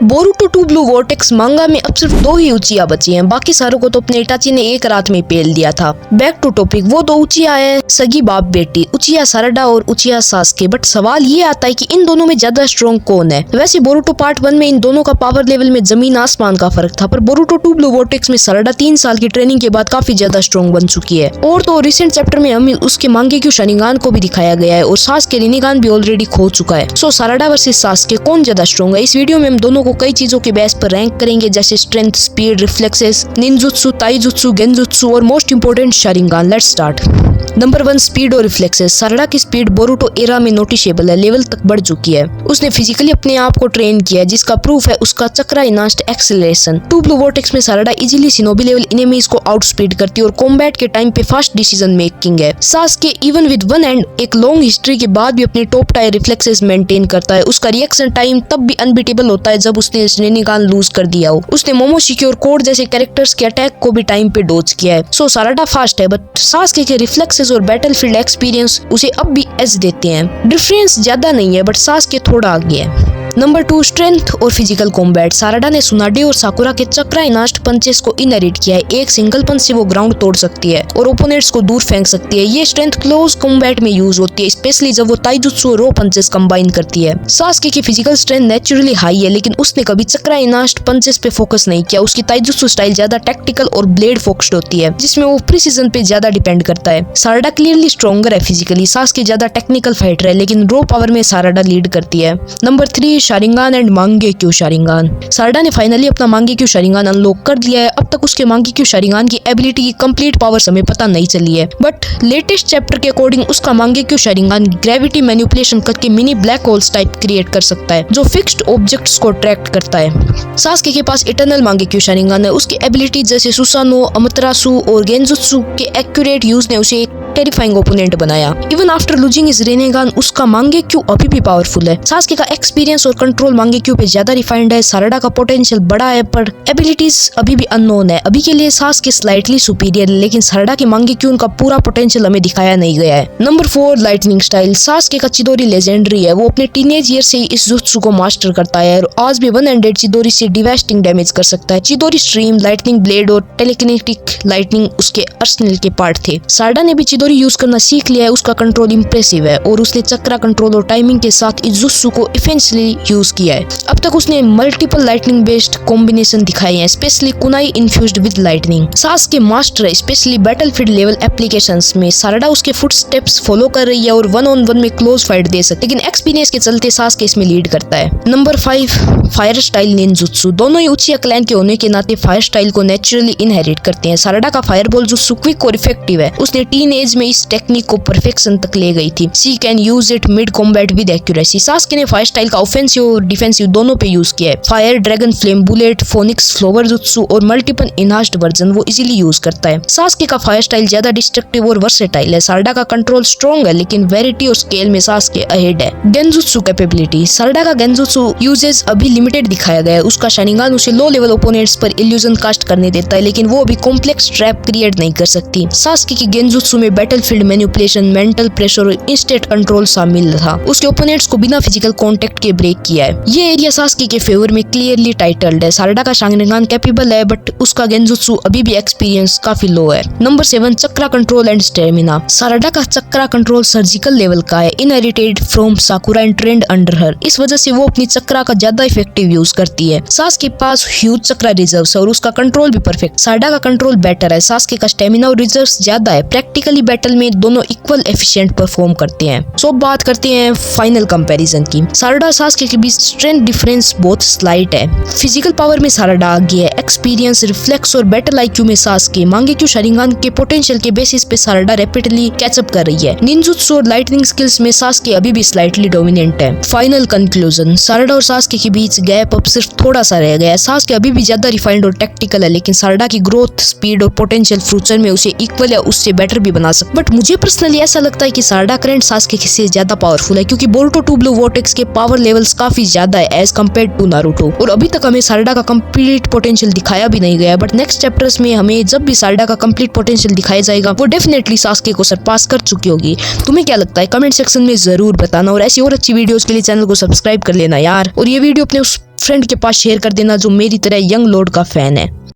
Boruto 2 blue vortex मांगा में अब सिर्फ 2 ही उचिया बची हैं, बाकी सारों को तो अपने इटाची ने एक रात में पेल दिया था। बैक टू टॉपिक, वो 2 उचिया है सगी बाप बेटी, उचिया साराडा और उचिया सास्के। बट सवाल ये आता है कि इन दोनों में ज्यादा स्ट्रॉन्ग कौन है। वैसे बोरुटो पार्ट 1 में इन दोनों का पावर लेवल में जमीन आसमान का फर्क था, पर बोरुटो 2 ब्लू वोर्टेक्स में साराडा 3 साल की ट्रेनिंग के बाद काफी ज्यादा स्ट्रॉन्ग बन चुकी है। और तो रिसेंट चैप्टर में हमें उसके मांगेक्यू शारिंगान को भी दिखाया गया है और सास्के रिनिगान भी ऑलरेडी खो चुका है। सो साराडा वर्सेस सास्के कौन ज्यादा स्ट्रॉन्ग है। इस वीडियो में हम दोनों को कई चीजों के बेस पर रैंक करेंगे, जैसे strength, speed, reflexes, ninjutsu, taijutsu, genjutsu और most important sharingan. Let's start. Number 1, speed और रिफ्लेक्सेस। साराडा की स्पीड बोरुटो एरा में नोटिसेबल है, लेवल तक बढ़ चुकी है। उसने फिजिकली अपने आप को ट्रेन किया है, जिसका प्रूफ है उसका चक्रा इनास्ट एक्सेलरेशन। 2 ब्लू वोर्टेक्स में Sarada easily shinobi level enemies को आउट स्पीड करती है और कॉम्बैट के टाइम पे फास्ट डिसीजन मेकिंग है। Sasuke even with one and एक लॉन्ग हिस्ट्री के बाद भी अपने टॉप टायर रिफ्लेक्सेस मेंटेन करता है। उसका रिएक्शन टाइम तब भी अनबीटेबल होता है जब उसने रिनिगान लूज कर दिया हो। उसने मोमोशिकी और कोड जैसे कैरेक्टर्स के अटैक को भी टाइम पे डॉज किया है। सो साराडा फास्ट है, बट सास्के के रिफ्लेक्सेस और बैटलफील्ड एक्सपीरियंस उसे अब भी एज देते हैं। डिफरेंस ज्यादा नहीं है, बट सास्के थोड़ा आगे है। नंबर 2, स्ट्रेंथ और फिजिकल कॉम्बैट। साराडा ने सुनाडे और साकुरा के चक्रा इनास्ट पंचेस को इनहेरिट किया है। एक सिंगल पंच से वो ग्राउंड तोड़ सकती है और ओपोनेंट्स को दूर फेंक सकती है। ये स्ट्रेंथ क्लोज कॉम्बैट में यूज होती है, स्पेशली जब वो ताइजुत्सु और रो पंचेस कंबाइन करती है। सास्के की फिजिकल स्ट्रेंथ नेचुरली हाई है, लेकिन उसने कभी चक्रा इनास्ट पंचेस पे फोकस नहीं किया। उसकी ताइजुत्सु स्टाइल ज्यादा टैक्टिकल और ब्लेड फोकस्ड होती है, जिसमें वो प्रिसीजन पे ज्यादा डिपेंड करता है। साराडा क्लियरली स्ट्रॉन्गर है फिजिकली, सास्के ज्यादा टेक्निकल फाइटर है, लेकिन रो पावर में साराडा लीड करती है। Number 3, Sharingan and मांगेक्यू Sharingan. Sarada ने फाइनली अपना मांगेक्यू शारिंगान अनलॉक कर दिया है। अब तक उसके मांगेक्यू शारिंगान की एबिलिटी की कंप्लीट पावर हमें पता नहीं चली है, बट लेटेस्ट चैप्टर के अकॉर्डिंग उसका मांगेक्यू शारिंगान ग्रेविटी मैनिपुलेशन करके mini black holes type create कर सकता है, जो फिक्स्ड ऑब्जेक्ट्स को अट्रैक्ट करता है। सास्के के पास इटर्नल मांगेक्यू शारिंगान है। उसकी एबिलिटी जैसे सुसानो, अमतरासु और गेंजुत्सु के एक्यूरेट यूज ने उसे एक टेरिफाइंग ओपोनेंट बनाया। इवन आफ्टर लूजिंग हिज रिनिगान, उसका मांगेक्यू अभी भी पावरफुल है। सास्के का एक्सपीरियंस और कंट्रोल मांगेक्यू पे ज्यादा रिफाइंड है। साराडा का पोटेंशियल बड़ा है, पर एबिलिटीज अभी भी अननोन है। अभी के लिए सास्के स्लाइटली सुपीरियर है, लेकिन साराडा के मांगेक्यू का पूरा पोटेंशियल हमें दिखाया नहीं गया है। Number 4, lightning style. सास्के का चिदोरी लेजेंडरी है। वो अपने टीनेज ईयर से ही इस जुत्सु को मास्टर करता है और आज भी वन हैंडेड चिदोरी से डिवास्टिंग डैमेज कर सकता है। चिदोरी स्ट्रीम, लाइटनिंग ब्लेड और टेलीकिनेटिक लाइटनिंग उसके अर्सेनल के पार्ट थे। साराडा ने भी चिदोरी यूज करना सीख लिया है। उसका कंट्रोल इंप्रेसिव है और उसने चक्रा कंट्रोल और टाइमिंग के साथ इस जुत्सु को इफेंशियली यूज किया है। अब तक उसने मल्टीपल लाइटनिंग बेस्ड कॉम्बिनेशन दिखाए हैं, specially Kunai infused with lightning. Sasuke master है, स्पेशली बैटलफील्ड लेवल एप्लीकेशंस में। साराडा उसके फुटस्टेप्स फॉलो कर रही है और 1-on-1 में क्लोज फाइट दे सकती है, लेकिन एक्सपीरियंस के चलते सास्के इसमें लीड करता है। Number 5, fire style ninjutsu. दोनों ही उचिया क्लैन के होने के नाते फायर स्टाइल को नेचुरली इनहेरिट करते हैं। साराडा का फायरबॉल जुत्सु क्विक और इफेक्टिव है। उसने टीन एज में इस टेक्निक को परफेक्शन तक ले गई थी। She can use it mid combat with accuracy. Sasuke ने फायर स्टाइल का ऑफेंसिव और डिफेंसिव दोनों पे यूज किया है। Fire, dragon flame, bullet, phoenix, flower jutsu और मल्टीपल इनहांस्ड वर्जन वो इजीली यूज करता है। सास्के का फायर स्टाइल ज्यादा डिस्ट्रक्टिव और वर्सेटाइल है। साराडा का कंट्रोल स्ट्रॉन्ग है, लेकिन वेरिटी और स्केल में सास्के अहेड है। Genjutsu capability. साराडा का गेंजुत्सु यूजेस अभी लिमिटेड दिखाया गया है। उसका शारिंगान उसे लो लेवल ओपोनेंट्स पर इल्यूजन कास्ट करने देता है, लेकिन वो अभी कॉम्प्लेक्स ट्रैप क्रिएट नहीं कर सकती। सास्के की गेंजुत्सु में बैटलफील्ड मैनिपुलेशन, मेंटल प्रेशर और इंस्टेंट कंट्रोल शामिल था। उसके ओपोनेंट्स को बिना फिजिकल कांटेक्ट के ब्रेक किया है। ये एरिया सास्के के फेवर में क्लियरली टाइटल्ड है। साराडा का शारिंगान कैपेबल है, बट उसका गेंजुत्सु अभी भी एक्सपीरियंस काफी लो है। Number 7, chakra control and stamina. Sarada का चक्रा कंट्रोल सर्जिकल लेवल का है, inherited from Sakura and trained under her. इस वजह से वो अपनी चक्रा का ज्यादा इफेक्टिव यूज करती है। सास्के के पास ह्यूज चक्रा रिजर्व्स है और उसका कंट्रोल भी परफेक्ट। साराडा का कंट्रोल बेटर है। सास्के का स्टेमिना और रिजर्व्स ज्यादा है। प्रैक्टिकली बैटल में दोनों इक्वल एफिशिएंट परफॉर्म करते हैं। सो बात करते हैं फाइनल कंपैरिजन की। साराडा सास्के के बीच स्ट्रेंथ डिफरेंस बहुत स्लाइट है। फिजिकल पावर में साराडा आगे है, एक्सपीरियंस, रिफ्लेक्स और बैटल आईक्यू में सास्के। मांगेक्यू शारिंगान के पोटेंशियल के बेसिस पे साराडा रैपिडली कैचअप कर रही है। निंजुत्सु और लाइटनिंग स्किल्स में सास्के अभी भी स्लाइटली डोमिनेंट है। फाइनल कंक्लूजन, साराडा और सास्के के बीच गैप अब सिर्फ थोड़ा सा रह गया है। सास्के अभी भी ज्यादा रिफाइंड और टेक्टिकल है, लेकिन साराडा की ग्रोथ, स्पीड और पोटेंशियल फ्यूचर में उसे इक्वल या उससे बेटर भी बना सकता। बट मुझे पर्सनली ऐसा लगता है कि साराडा करंट सास्के से ज्यादा पावरफुल है, क्योंकि बोरुटो 2 ब्लू वोर्टेक्स के पावर लेवल्स काफी ज्यादा है एज कम्पेयर टू नारुतो। और अभी तक हमें सारडा का कंप्लीट पोटेंशियल दिखाया भी नहीं गया, बट नेक्स्ट चैप्टर्स में हमें जब भी सारडा का कंप्लीट पोटेंशियल दिखाया जाएगा वो डेफिनेटली सास्के को सरपास कर चुकी होगी। तुम्हें क्या लगता है कमेंट सेक्शन में जरूर बताना, और ऐसी और अच्छी वीडियोस के लिए चैनल को सब्सक्राइब कर लेना यार, और ये वीडियो अपने उस फ्रेंड के पास शेयर कर देना जो मेरी तरह यंग लॉर्ड का फैन है।